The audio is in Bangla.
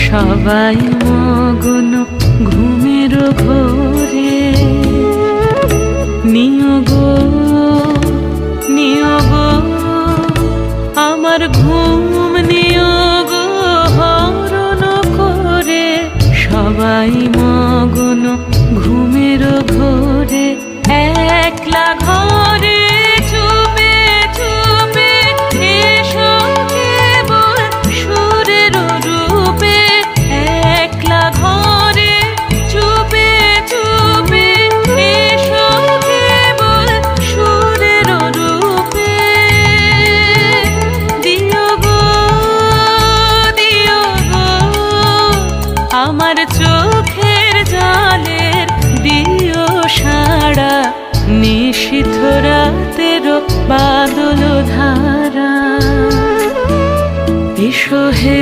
সবাই মগন ঘুমের ঘোরে, নিয়োগ নিয়োগ আমার ঘুম নিয়োগ হরণ করে। সবাই মগন ঘুমের ঘোরে, একলা ঘরে চুপে চুপে এসো কেবল সুরের রূপে। একলা ঘরে চুপে চুপে এসো কেবল সুরের রূপে। দিও গো দিও গো আমার চোখের জলের দিও সাড়া, নিশীথ রাতের বাদল ধারা। এসো হে